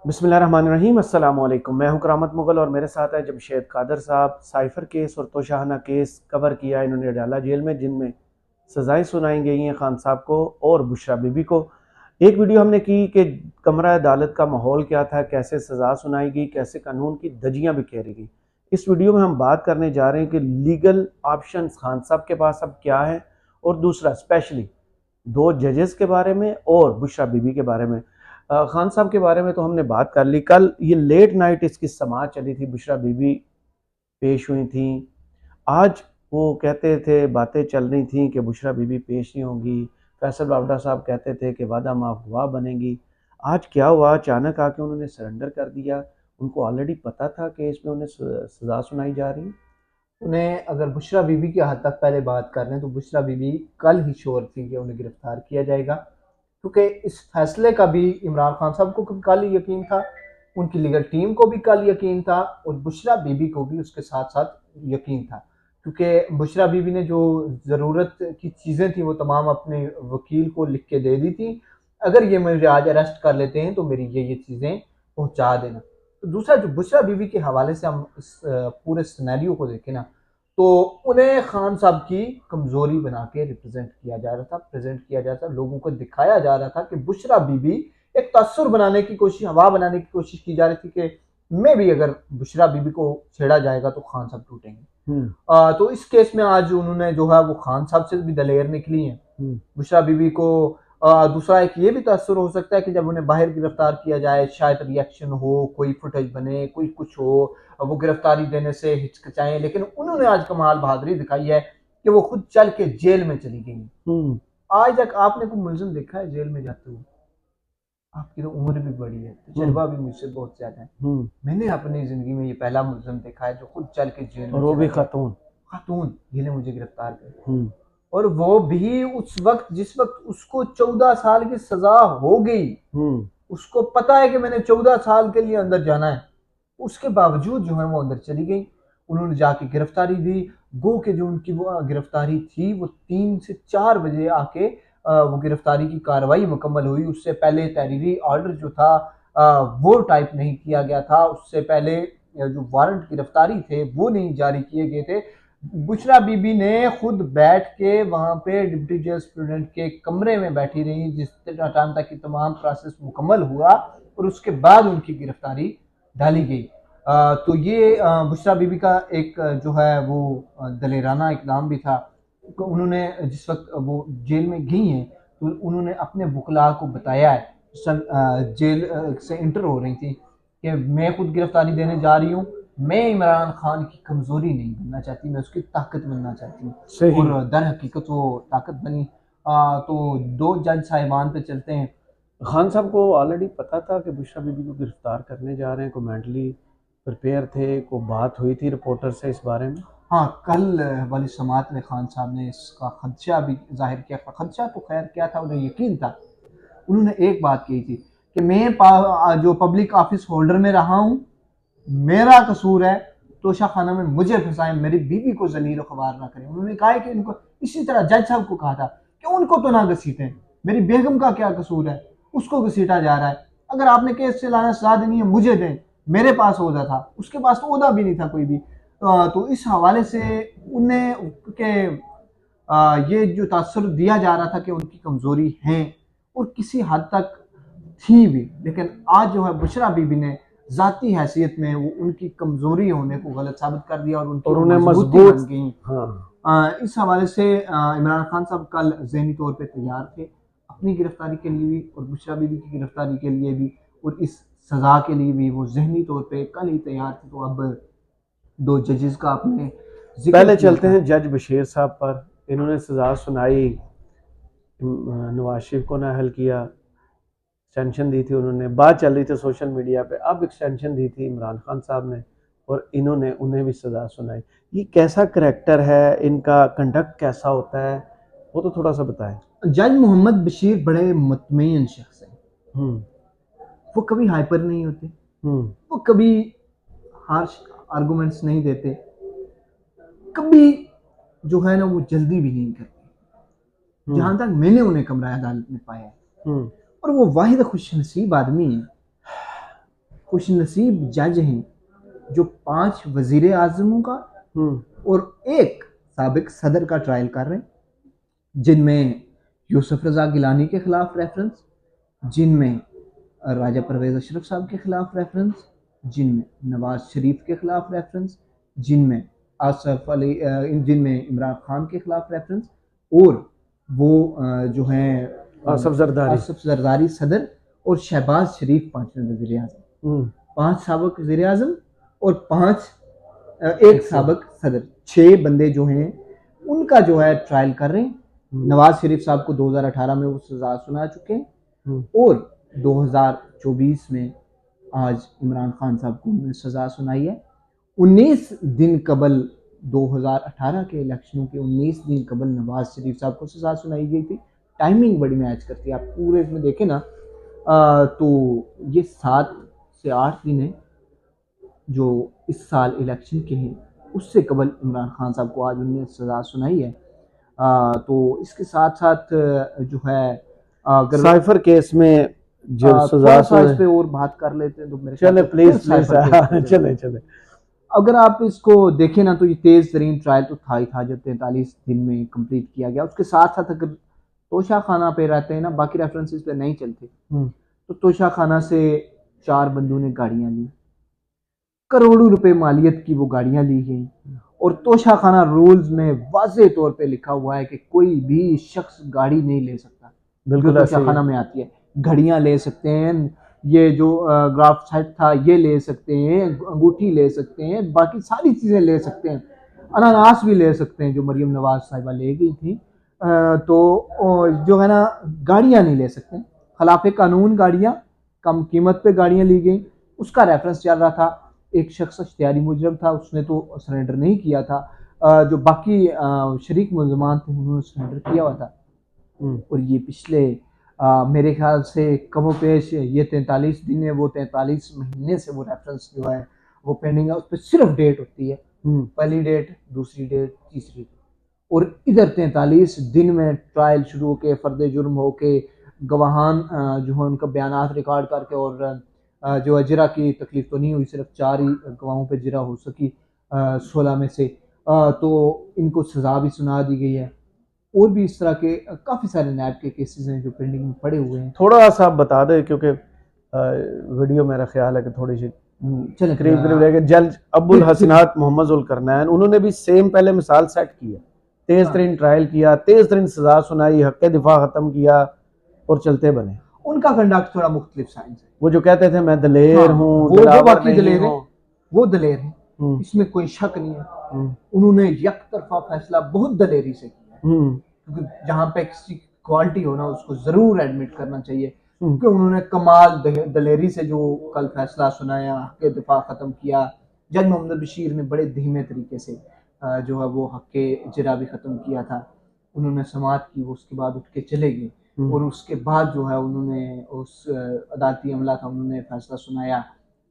बिस्मिल्लाहिर्रहमानिर्रहीम। अस्सलाम वालेकुम। मैं हूं करामत मुगल और मेरे साथ है जमशेद कादर साहब। साइफर केस और तोशाहाना केस कवर किया इन्होंने, डाला जेल में, जिनमें सजाएं सुनाई गई हैं खान साहब को और बुशरा बीबी को। एक वीडियो हमने की कि कमरा अदालत का माहौल क्या था, कैसे सजा सुनाई गई, कैसे कानून की धज्जियां बिखेरी गई। इस वीडियो में हम बात करने जा रहे हैं कि लीगल ऑप्शन खान साहब के पास अब क्या है, और दूसरा स्पेशली दो जजेस के बारे में और बुशरा बीबी के बारे में। खान साहब के बारे में तो हमने बात कर ली। कल ये लेट नाइट इसकी समाअत चली थी, बुशरा बीबी पेश हुई थी। आज वो कहते थे, बातें चल रही थी कि बुशरा बीबी पेश नहीं होंगी। फैसल बावडा साहब कहते थे कि वादा माफ हुआ बनेगी। आज क्या हुआ, अचानक आके उन्होंने सरेंडर कर दिया। उनको ऑलरेडी पता था कि इसमें उन्हें सजा सुनाई जा रही है। उन्हें अगर बुशरा बीबी के हद तक पहले बात कर लें तो बुशरा बीबी कल ही श्योर थी कि उन्हें गिरफ्तार किया जाएगा, क्योंकि इस फैसले का भी इमरान खान साहब को कल ही यकीन था, उनकी लीगल टीम को भी कल यकीन था और बुशरा बीबी को भी उसके साथ साथ यकीन था। क्योंकि बुशरा बीबी ने जो ज़रूरत की चीज़ें थी वो तमाम अपने वकील को लिख के दे दी थी। अगर ये मुझे आज अरेस्ट कर लेते हैं तो मेरी ये चीज़ें पहुंचा देना। तो दूसरा जो बुशरा बीबी के हवाले से हम इस पूरे सिनेरियो को देखें ना, तो उन्हें खान साहब की कमजोरी बना के रिप्रेजेंट किया जा रहा था, प्रेजेंट किया जा रहा था, लोगों को दिखाया जा रहा था कि बुशरा बीबी एक तसुर बनाने की कोशिश, हवा बनाने की कोशिश की जा रही थी कि मैं भी अगर बुशरा बीबी को छेड़ा जाएगा तो खान साहब टूटेंगे। तो इस केस में आज उन्होंने जो है वो खान साहब से भी दलेर निकली है। बुशरा बीबी को दूसरा एक ये भी तासुर हो सकता है कि जब उन्हें बाहर गिरफ्तार किया जाए शायद रिएक्शन हो, कोई फुटेज बने, कोई कुछ हो, वो गिरफ्तारी देने से हिचकिचाएं, लेकिन उन्होंने आज कमाल बहादुरी दिखाई है कि वो खुद चल के जेल में चली गई। आज तक आपने कोई मुलजिम देखा है जेल में जाते हुए? आपकी तो उम्र भी बड़ी है, तजर्बा भी मुझसे बहुत ज्यादा है। मैंने अपनी जिंदगी में ये पहला मुलजिम देखा है जो खुद चल के जेल में, और वो भी खातून। खातून जिन्हें मुझे गिरफ्तार कर, और वो भी उस वक्त जिस वक्त उसको 14 साल की सजा हो गई। उसको पता है कि मैंने 14 साल के लिए अंदर जाना है, उसके बावजूद जो है वो अंदर चली गई। उन्होंने जाके गिरफ्तारी दी। गो के जो उनकी वो गिरफ्तारी थी वो 3 से 4 बजे आके वो गिरफ्तारी की कार्रवाई मुकम्मल हुई। उससे पहले तहरीरी ऑर्डर जो था वो टाइप नहीं किया गया था। उससे पहले जो वारंट गिरफ्तारी थे वो नहीं जारी किए गए थे। बुशरा बीबी ने खुद बैठ के वहां पे डिप्टी जेल स्टूडेंट के कमरे में बैठी रही जिस टाइम तक की तमाम प्रोसेस मुकम्मल हुआ, और उसके बाद उनकी गिरफ्तारी डाली गई। तो ये बुशरा बीबी का एक जो है वो दलेराना इकदाम भी था। उन्होंने जिस वक्त वो जेल में गई हैं तो उन्होंने अपने वकला को बताया है, सब जेल से इंटर हो रही थी, कि मैं खुद गिरफ्तारी देने जा रही हूँ, मैं इमरान खान की कमजोरी नहीं बनना चाहती, मैं उसकी ताकत बनना चाहती हूँ। और दर हकीकत वो ताकत बनी। तो दो जज साहिबान पे चलते हैं। खान साहब को ऑलरेडी पता था कि बुशरा बीबी को गिरफ्तार करने जा रहे हैं, को मेंटली प्रिपेयर थे, को बात हुई थी रिपोर्टर से इस बारे में? हाँ, कल वाली समात में खान साहब ने इसका खदशा भी जाहिर किया। खदशा तो खैर क्या था, उन्हें यकीन था। उन्होंने एक बात कही थी कि मैं जो पब्लिक ऑफिस होल्डर में रहा हूँ, मेरा कसूर है, तोशा खाना में मुझे फंसाएं, मेरी बीवी को जलील ख्वार ना करें। उन्होंने कहा कि इनको, इसी तरह जज साहब को कहा था कि उनको तो ना घसीटें, मेरी बेगम का क्या कसूर है, उसको घसीटा जा रहा है। अगर आपने केस से लाना सजा देनी है मुझे दें, मेरे पास ओहदा था, उसके पास तो ओहदा भी नहीं था कोई भी। तो इस हवाले से उन्हें के ये जो तासुर दिया जा रहा था कि उनकी कमजोरी है, और किसी हद तक थी भी, लेकिन आज जो है बुशरा बीबी ने जाती हैसियत में वो उनकी कमजोरी होने को गलत साबित कर दिया और उनकी उन्हें मजबूती मजबूत। बन गई। हाँ। इस हवाले से इमरान खान साहब कल जहनी तौर पे तैयार थे अपनी गिरफ्तारी के लिए भी और बुशरा बीबी की गिरफ्तारी के लिए भी, और इस सजा के लिए भी वो जहनी तौर पे कल ही तैयार थे। तो अब दो जजेस का आपने पहले चलते हैं जज बशीर साहब पर। इन्होंने सजा सुनाई, नवाज शरीफ को नाअहल किया, एक्सटेंशन दी थी उन्होंने, बात चल रही थी सोशल मीडिया पे, अब एक्सटेंशन दी थी इमरान खान साहब ने और इन्होंने उन्हें भी सजा सुनाई। ये कैसा करैक्टर है इनका, कंडक्ट कैसा होता है, वो तो थोड़ा सा बताएं। जज मोहम्मद बशीर बड़े मुतमईन शख्स हैं। वो कभी हाइपर नहीं होते, वो कभी हार्श आर्गुमेंट्स नहीं देते, कभी जो है ना वो जल्दी भी नहीं करते, जहां तक मैंने उन्हें कमरा अदालत में पाया है। और वो वाहिद खुश नसीब आदमी है खुश नसीब जज हैं जो 5 वजीर आजमों का और एक साबिक सदर का ट्रायल कर रहे हैं, जिनमें यूसुफ रजा गिलानी के खिलाफ रेफरेंस, जिनमें राजा परवेज अशरफ साहब के खिलाफ रेफरेंस, जिनमें नवाज शरीफ के खिलाफ रेफरेंस, जिनमें आसफ अली जिनमें इमरान खान के खिलाफ रेफरेंस, और वो जो हैं आसफ जरदारी सदर और शहबाज शरीफ 5वें वजीर आजम, 5 साबिक वजीर आजम और 5 एक साबिक सदर, 6 बंदे जो हैं उनका जो है ट्रायल कर रहे हैं। नवाज शरीफ साहब को 2018 में वो सजा सुना चुके हैं और 2024 में आज इमरान खान साहब को उन्होंने सजा सुनाई है। 19 दिन कबल 2018 के इलेक्शनों के 19 दिन कबल नवाज शरीफ साहब को सजा सुनाई गई थी। टाइमिंग बड़ी मैच करती है, आप पूरे इसमें देखें ना तो ये 7 से 8 दिन है जो इस साल इलेक्शन के हैं, उससे कबल इमरान खान साहब को आज उन्होंने सजा सुनाई है। तो इसके साथ साथ जो है अगर साइफर केस में जो सजा इस पे और बात कर लेते हैं तो मेरे चले प्लीज चले अगर आप इसको देखें ना तो ये तेज तरीन ट्रायल तो था ही था जब 43 दिन में कंप्लीट किया गया। उसके साथ साथ अगर तोशा खाना पे रहते हैं ना, बाकी रेफरेंसेस पे नहीं चलते, तो तोशा खाना से 4 बंदों ने गाड़ियां ली, करोड़ों रुपए मालियत की वो गाड़ियां ली गई, और तोशा खाना रूल्स में वाज़े तौर पे लिखा हुआ है कि कोई भी शख्स गाड़ी नहीं ले सकता, बिल्कुल तोशा खाना में आती है। घड़ियां ले सकते हैं, ये जो ग्राफ सेट था ये ले सकते हैं, अंगूठी ले सकते हैं, बाकी सारी चीज़ें ले सकते हैं, अनानास भी ले सकते हैं जो मरियम नवाज साहिबा ले गई थी। तो जो है ना गाड़ियाँ नहीं ले सकते, खिलाफ कानून गाड़ियाँ, कम कीमत पे गाड़ियाँ ली गई, उसका रेफरेंस चल रहा था। एक शख्स इख्तियारी मुजरम था, उसने तो सरेंडर नहीं किया था, जो बाकी शरीक मुलजमान थे उन्होंने सरेंडर किया हुआ था। और ये पिछले मेरे ख्याल से कमो पेश ये 43 दिन है, वो 43 महीने से वो रेफरेंस जो है वो पेंडिंग है, उस पर सिर्फ डेट होती है, पहली डेट, दूसरी डेट, तीसरी डेट, और इधर 43 दिन में ट्रायल शुरू होके फर्द जुर्म होके गवाहान जो है उनका बयान रिकॉर्ड करके, और जो जिरा की तकलीफ तो नहीं हुई, सिर्फ 4 ही गवाहों पे जिरा हो सकी 16 में से, तो इनको सजा भी सुना दी गई है। और भी इस तरह के काफ़ी सारे नैब के केसेस हैं जो पेंडिंग में पड़े हुए हैं। थोड़ा सा आप बता दें क्योंकि वीडियो मेरा ख्याल है कि थोड़ी सी चले करीब रहेगा। जज अब्दुल हसनात मोहम्मद जुल्करनैन, उन्होंने भी सेम पहले मिसाल सेट किया, तेज तरीन ट्रायल किया, तेज तरीन सजा सुनाई, हक दिफा खत्म किया और चलते बने। उनका कंडक्ट थोड़ा मुख्तलिफ साइंस है। वो जो कहते थे मैं दलेर हूँ, वो बाकी दलेर है, वो दलेर है, इसमें कोई शक नहीं है। उन्होंने एक तरफा फैसला बहुत दलेरी से किया, क्योंकि जहाँ पे किसी क्वालिटी हो ना उसको जरूर एडमिट करना चाहिए, क्योंकि उन्होंने कमाल दलेरी से जो कल फैसला सुनाया, हक दिफा खत्म किया। जज मोहम्मद बशीर ने बड़े धीमे तरीके से जो है वो हक जिरा भी खत्म किया था, उन्होंने समाअत की, वो उसके बाद उठ के चले गए, और उसके बाद जो है उन्होंने उस अदालती अमला था उन्होंने फैसला सुनाया,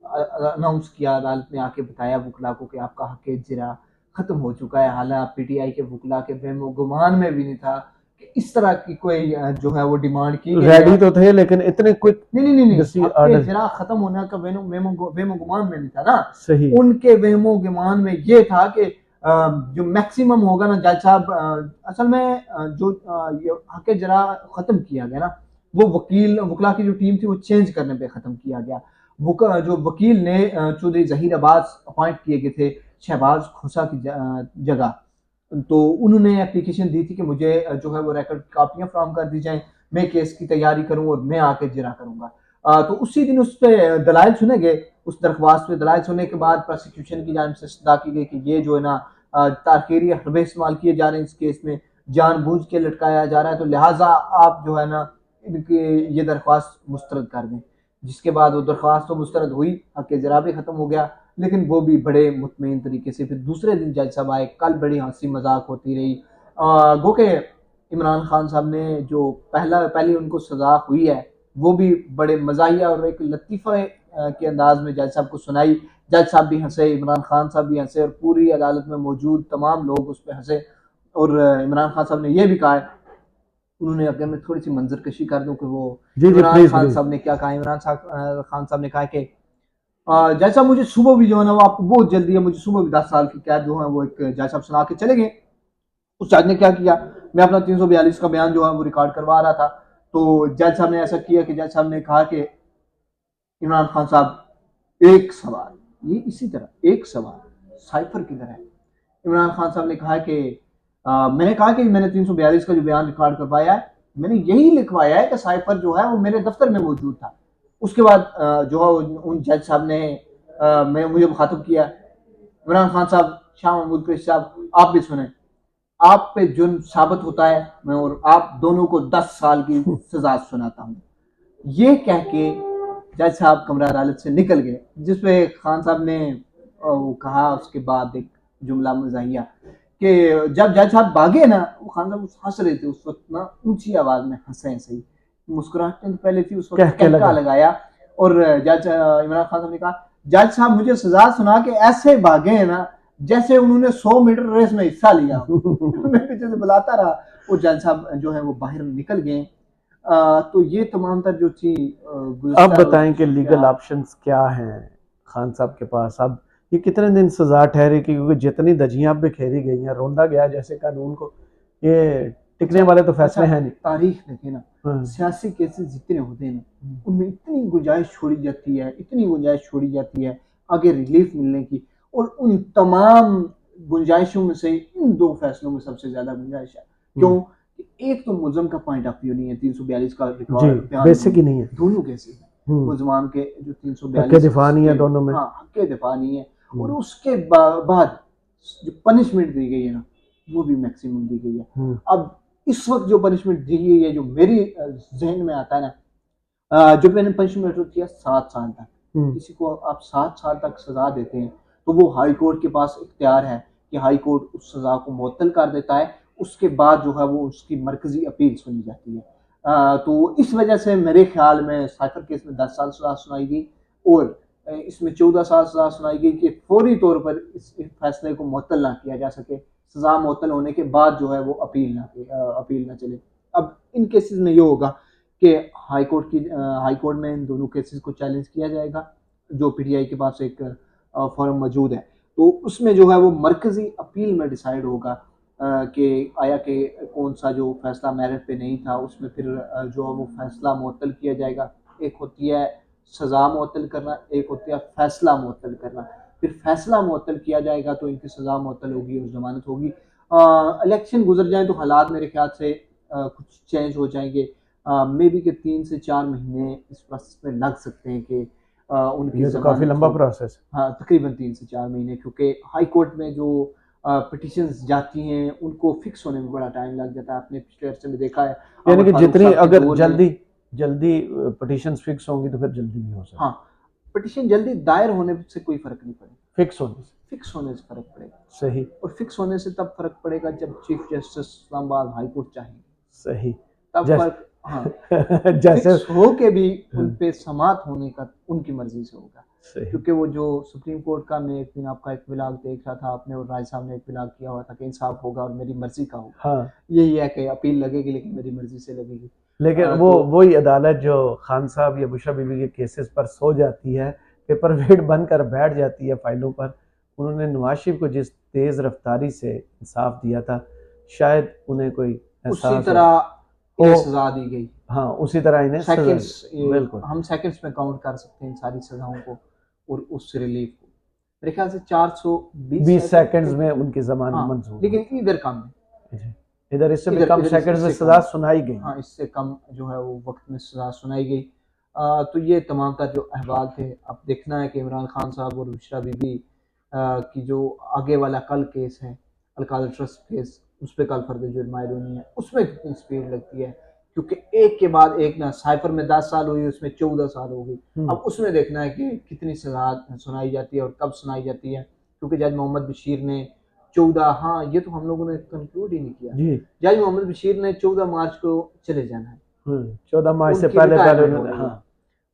अनाउंस किया, अदालत में आके बताया वकला को कि आपका हक जिरा खत्म हो चुका है। हालांकि पीटीआई के वकला के वहमो गुमान में भी नहीं था कि इस तरह की कोई जो है वो डिमांड की, रेडी तो थे लेकिन इतने क्विक नहीं, जिरा खत्म होने का वहमो गुमान में नहीं था ना। सही, उनके वहमो गुमान में ये था कि जो मैक्सिमम होगा ना जज साहब, असल में जो ये हक जरा खत्म किया गया ना, वो वकला की जो टीम थी वो चेंज करने पे खत्म किया गया। जो वकील ने चौधरी जहीर अब्बास अपॉइंट किए गए थे शहबाज खोसा की जगह, तो उन्होंने एप्लीकेशन दी थी कि मुझे जो है वो रिकॉर्ड कापियां फ्राहम कर दी जाएं, मैं केस की तैयारी करूं और मैं आके जिरा करूंगा। तो उसी दिन उस पर दलाइल सुने गए, उस दरख्वास्त पे दलाइल सुनने के बाद प्रोसिक्यूशन की जानिब से इस्तदा की गई कि ये जो है ना तारकीरी हरबे इस्तेमाल किए जा रहे हैं, इस केस में जानबूझ के लटकाया जा रहा है, तो लिहाजा आप जो है ना इनकी ये दरख्वास्त मुस्तरद कर दें। जिसके बाद वो दरख्वास्त तो मुस्तरद हुई, हक जिरा भी खत्म हो गया, लेकिन वो भी बड़े मुतमईन तरीके से फिर दूसरे दिन जज साहब आए। कल बड़ी हंसी मजाक होती रही, गो के इमरान खान साहब ने जो पहली उनको सजा हुई है वो भी बड़े मजाहिया और एक लतीफ़ा के अंदाज में जज साहब को सुनाई। जज साहब भी हंसे, इमरान खान साहब भी हंसे, और पूरी अदालत में मौजूद तमाम लोग उस पर हंसे। और इमरान खान साहब ने यह भी कहा है, उन्होंने, अगर मैं थोड़ी सी मंजर कशी कर दूं कि वो इमरान खान साहब ने क्या कहा, इमरान खान साहब ने कहा कि जज साहब मुझे सुबह भी जो है ना, वो आपको बहुत जल्दी है, मुझे सुबह भी 10 साल की कैद जो है वो एक जज साहब सुना के चले गए। उस जज ने क्या किया, मैं अपना 342 का बयान जो है वो रिकॉर्ड करवा रहा था, तो जज साहब ने ऐसा किया कि जज साहब ने कहा कि इमरान खान साहब एक सवाल, ये इसी तरह एक सवाल साइफर किधर है। इमरान खान साहब ने कहा कि मैंने कहा कि मैंने 342 का जो बयान रिकॉर्ड करवाया है, मैंने यही लिखवाया है कि साइफर जो है वो मेरे दफ्तर में मौजूद था। उसके बाद जो है उन जज साहब ने मैं मुझे मुखातब किया, इमरान खान साहब, शाह महमूद कुरैशी साहब, आप भी सुने, आप पे जुर्म साबित होता है, मैं और आप दोनों को 10 साल की सजा सुनाता हूँ। ये कह के जज साहब कमरा अदालत से निकल गए, जिसपे खान साहब ने वो कहा उसके बाद एक जुमला मजाहिया कि जब जज साहब भागे ना, वो खान साहब हंस रहे थे उस वक्त ना, ऊंची आवाज में हंसे सही, मुस्कुराहटें तो पहले थी, उस वक्त कहका लगाया। और जज इमरान खान साहब ने कहा, जज साहब मुझे सजा सुना के ऐसे भागे हैं ना जैसे उन्होंने 100 मीटर रेस में हिस्सा लिया। मैं पीछे से बुलाता रहा, वो जज साहब जो है वो बाहर निकल गए। तो ये तमाम तर जो थी अब बताएं कि लीगल ऑप्शंस क्या हैं खान साहब के पास। अब ये कितने दिन सजा ठहरे की, क्योंकि जितनी धज्जियां बिखेरी गई हैं, रोंदा गया जैसे कानून को, ये टिकने वाले तो फैसले हैं नहीं। तारीख देखे ना, सियासी केसेस जितने होते हैं ना, उनमें इतनी गुंजाइश छोड़ी जाती है, इतनी गुंजाइश छोड़ी जाती है आगे रिलीफ मिलने की, और उन तमाम गुंजाइशों में से इन दो फैसलों में सबसे ज्यादा गुंजाइश है। क्यों? एक तो मुलजम का पॉइंट ऑफ व्यू नहीं है, 342 का रिकॉर्ड बेसिक ही नहीं है, दोनों केसेस मुलजमान के जो 342 हक दिफा नहीं है दोनों में, हाँ हक दिफा नहीं है। और उसके बाद जो पनिशमेंट दी गई है ना, वो भी मैक्सिमम दी गई है। अब इस वक्त जो पनिशमेंट दी गई है, जो मेरी जहन में आता है ना, जो मैंने पनिशमेंट होती है 7 साल तक, किसी को आप 7 साल तक सजा देते हैं तो वो हाई कोर्ट के पास इख्तियार है कि हाई कोर्ट उस सजा को मुअत्तल कर देता है, उसके बाद जो है वो उसकी मरकजी अपील सुनी जाती है। तो इस वजह से मेरे ख्याल में साइफर केस में 10 साल सजा सुनाई गई, और इसमें 14 साल सजा सुनाई गई कि फौरी तौर पर इस फैसले को मुअत्तल ना किया जा सके, सजा मुअत्तल होने के बाद जो है वो अपील ना चले। अब इन केसेस में ये होगा कि हाई कोर्ट में इन दोनों केसेस को चैलेंज किया जाएगा, जो पीटीआई के पास एक फॉर्म मौजूद है, तो उसमें जो है वो मरकजी अपील में डिसाइड होगा कि आया कि कौन सा जो फैसला मेरिट पे नहीं था, उसमें फिर जो है वो फैसला मुअत्तल किया जाएगा। एक होती है सजा मुअत्तल करना, एक होती है फैसला मुअत्तल करना। फिर फैसला मुअत्तल किया जाएगा तो इनकी सजा मुअत्तल होगी और जमानत होगी। इलेक्शन गुजर जाए तो हालात मेरे ख्याल से कुछ चेंज हो जाएंगे, मे बी के 3 से 4 महीने इस प्रोसेस में लग सकते हैं कि उनकी ये तो काफी लंबा प्रोसेस। हाँ, तकरीबन 3 से 4 महीने, क्योंकि हाई कोर्ट में जो पिटिशंस जाती हैं उनको फिक्स होने में बड़ा टाइम लग जाता है। आपने पिछले अरसे में देखा है, यानी कि जितनी अगर जल्दी पिटिशंस फिक्स होंगी तो फिर जल्दी नहीं हो सकता। हाँ, पिटिशन जल्दी दायर होने से कोई फर्क नहीं पड़ेगा, फिक्स होने से फर्क पड़ेगा। सही। और फिक्स होने से तब फर्क पड़ेगा जब chief justice Islamabad high court चाहेंगे, सही, तब फर्क। हाँ, जैसे हो के भी उन पे समात होने का उनकी मर्जी से होगा, क्योंकि वो जो सुप्रीम कोर्ट का, मैं एक दिन आपका एक ब्लॉग देख रहा था, आपने और राय साहब ने एक ब्लॉग किया हुआ था कि इंसाफ होगा और मेरी मर्जी का होगा। हाँ, यही है कि अपील लगेगी लेकिन मेरी मर्जी से लगेगी। लेकिन वही अदालत जो खान साहब या बुशरा बीबी के केसेस पर सो जाती है, पेपर वेट बनकर बैठ जाती है फाइलों पर। उन्होंने नवाज शरीफ को जिस तेज रफ्तारी से इंसाफ दिया था, शायद उन्हें कोई उसी तरह सजा दी गई। हाँ, उसी तरह इन्हें सेकंड्स, बिल्कुल हम सेकंड्स में काउंट कर सकते हैं इन सारी सजाओं को और उस रिलीफ को। मेरे ख्याल से 420 सेकंड्स में उनकी जमानत मंजूर। लेकिन इधर कम है, इधर इससे भी कम सेकंड्स में सजा सुनाई गई। हाँ, इससे कम जो है वो वक्त में सजा सुनाई गई। तो ये तमाम का जो अहवाल थे, अब देखना है कि इमरान खान साहब और बुशरा बीबी की जो आगे वाला कल केस है, अलकादर ट्रस्ट केस, उस पर कल फर्द जुर्म आयद होनी है, उसमें कितनी स्पीड लगती है, क्योंकि एक के बाद एक ना, साइफर में 10 साल हुई, उसमें 14 साल हो गई। अब उसमें देखना है कि कितनी सजा सुनाई जाती है और कब सुनाई जाती है, क्योंकि जज मोहम्मद बशीर ने 14, हाँ ये तो हम लोगों ने कंक्लूड ही नहीं किया, जज मोहम्मद बशीर ने 14 मार्च को चले जाना है, 14 मार्च से पहले हाँ,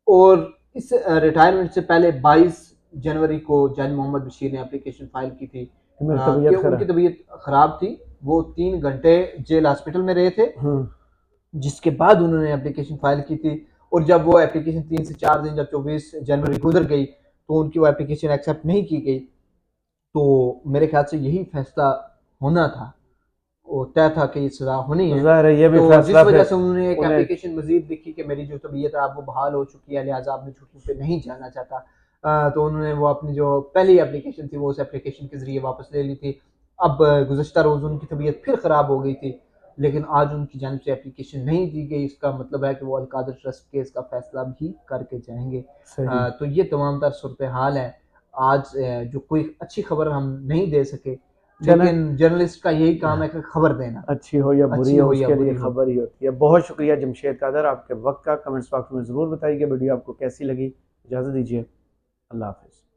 और इस रिटायरमेंट से पहले 22 जनवरी को जज मोहम्मद बशीर ने एप्लीकेशन फाइल की थी कि उनकी तबीयत खराब थी, वो 3 घंटे जेल हॉस्पिटल में रहे थे, जिसके बाद उन्होंने एप्लीकेशन फाइल की थी। और जब वो एप्लीकेशन 3 से 4 दिन, जब 24 जनवरी गुजर गई तो उनकी वो एप्लीकेशन एक्सेप्ट नहीं की गई। तो मेरे ख्याल से यही फैसला होना था, वो तय था कि ये सज़ा होनी है। ज़ाहिर है ये भी तो जिस फैसला वजह फिर से उन्होंने एक उन्हें एप्लीकेशन मजीद लिखी कि मेरी जो तबीयत है अब वो बहाल हो चुकी है, लिहाजा अब मैं छुट्टियों पे नहीं जाना चाहता। तो उन्होंने वो अपनी जो पहली एप्लीकेशन थी वो उस एप्लीकेशन के ज़रिए वापस ले ली थी। अब गुज़श्ता रोज़ उनकी तबीयत फिर ख़राब हो गई थी, लेकिन आज उनकी जानिब से एप्लीकेशन नहीं दी गई। इसका मतलब है कि वो अलकादर ट्रस्ट केस का फैसला भी करके जाएंगे। सही। तो ये तमाम तर सूरत हाल है। आज जो कोई अच्छी खबर हम नहीं दे सके, चलें, लेकिन जर्नलिस्ट का यही काम है कि खबर देना, अच्छी हो या बुरी अच्छी हो हो या उसके लिए बुरी हो। खबर ही होती है। बहुत शुक्रिया जमशेद कादर आपके वक्त का। कमेंट्स बॉक्स में ज़रूर बताइए वीडियो आपको कैसी लगी। इजाज़त दीजिए, अल्लाह हाफ़िज़।